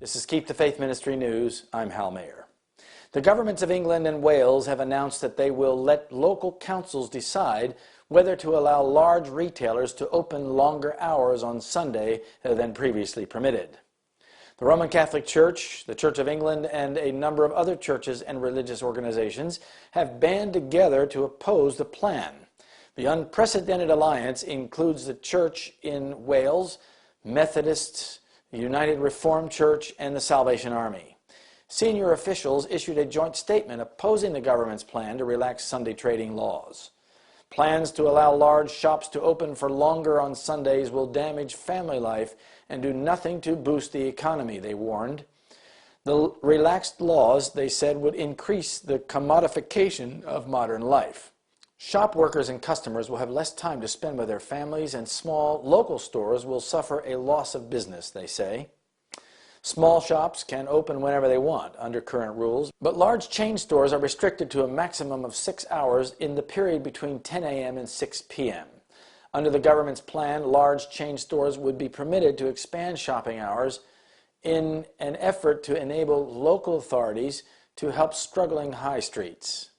This is Keep the Faith Ministry News. I'm Hal Mayer. The governments of England and Wales have announced that they will let local councils decide whether to allow large retailers to open longer hours on Sunday than previously permitted. The Roman Catholic Church, the Church of England, and a number of other churches and religious organizations have band together to oppose the plan. The unprecedented alliance includes the Church in Wales, Methodists, the United Reformed Church, and the Salvation Army. Senior officials issued a joint statement opposing the government's plan to relax Sunday trading laws. Plans to allow large shops to open for longer on Sundays will damage family life and do nothing to boost the economy, they warned. The relaxed laws, they said, would increase the commodification of modern life. Shop workers and customers will have less time to spend with their families, and small local stores will suffer a loss of business, they say. Small shops can open whenever they want under current rules, but large chain stores are restricted to a maximum of 6 hours in the period between 10 a.m. and 6 p.m. Under the government's plan, large chain stores would be permitted to expand shopping hours in an effort to enable local authorities to help struggling high streets.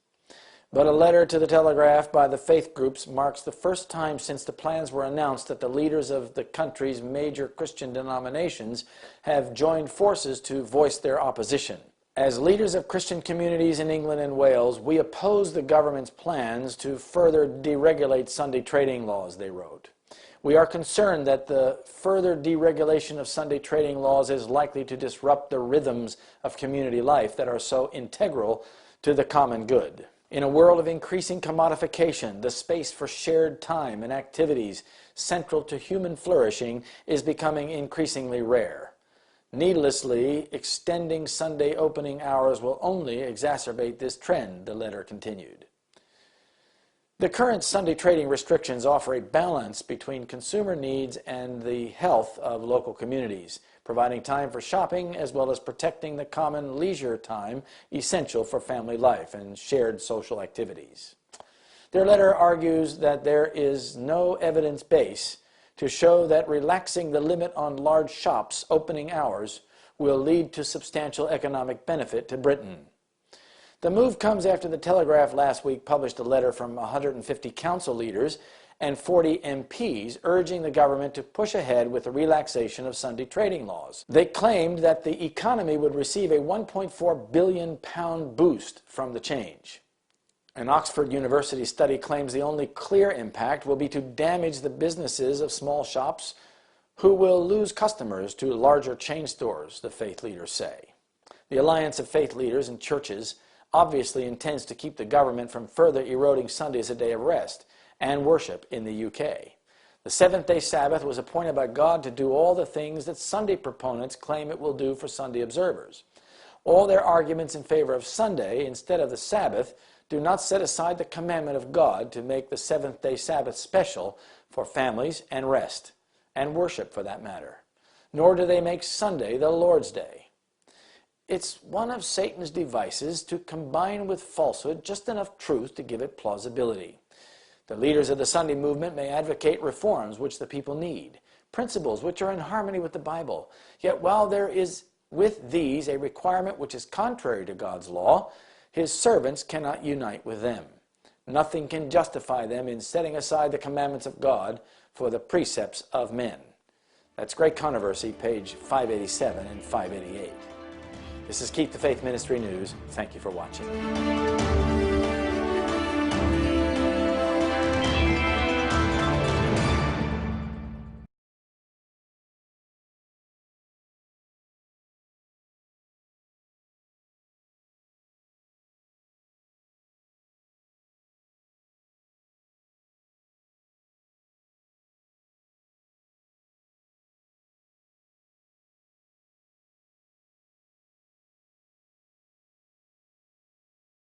But a letter to the Telegraph by the faith groups marks the first time since the plans were announced that the leaders of the country's major Christian denominations have joined forces to voice their opposition. As leaders of Christian communities in England and Wales, we oppose the government's plans to further deregulate Sunday trading laws, they wrote. We are concerned that the further deregulation of Sunday trading laws is likely to disrupt the rhythms of community life that are so integral to the common good. In a world of increasing commodification, the space for shared time and activities central to human flourishing is becoming increasingly rare. Needlessly, extending Sunday opening hours will only exacerbate this trend, the letter continued. The current Sunday trading restrictions offer a balance between consumer needs and the health of local communities, providing time for shopping as well as protecting the common leisure time essential for family life and shared social activities. Their letter argues that there is no evidence base to show that relaxing the limit on large shops' opening hours will lead to substantial economic benefit to Britain. The move comes after the Telegraph last week published a letter from 150 council leaders and 40 MPs urging the government to push ahead with the relaxation of Sunday trading laws. They claimed that the economy would receive a £1.4 billion boost from the change. An Oxford University study claims the only clear impact will be to damage the businesses of small shops who will lose customers to larger chain stores, the faith leaders say. The Alliance of Faith Leaders and Churches obviously intends to keep the government from further eroding Sunday as a day of rest and worship in the UK. The seventh-day Sabbath was appointed by God to do all the things that Sunday proponents claim it will do for Sunday observers. All their arguments in favor of Sunday instead of the Sabbath do not set aside the commandment of God to make the seventh-day Sabbath special for families and rest, and worship for that matter. Nor do they make Sunday the Lord's Day. It's one of Satan's devices to combine with falsehood just enough truth to give it plausibility. The leaders of the Sunday movement may advocate reforms which the people need, principles which are in harmony with the Bible. Yet while there is with these a requirement which is contrary to God's law, His servants cannot unite with them. Nothing can justify them in setting aside the commandments of God for the precepts of men. That's Great Controversy, page 587 and 588. This is Keep the Faith Ministry News. Thank you for watching.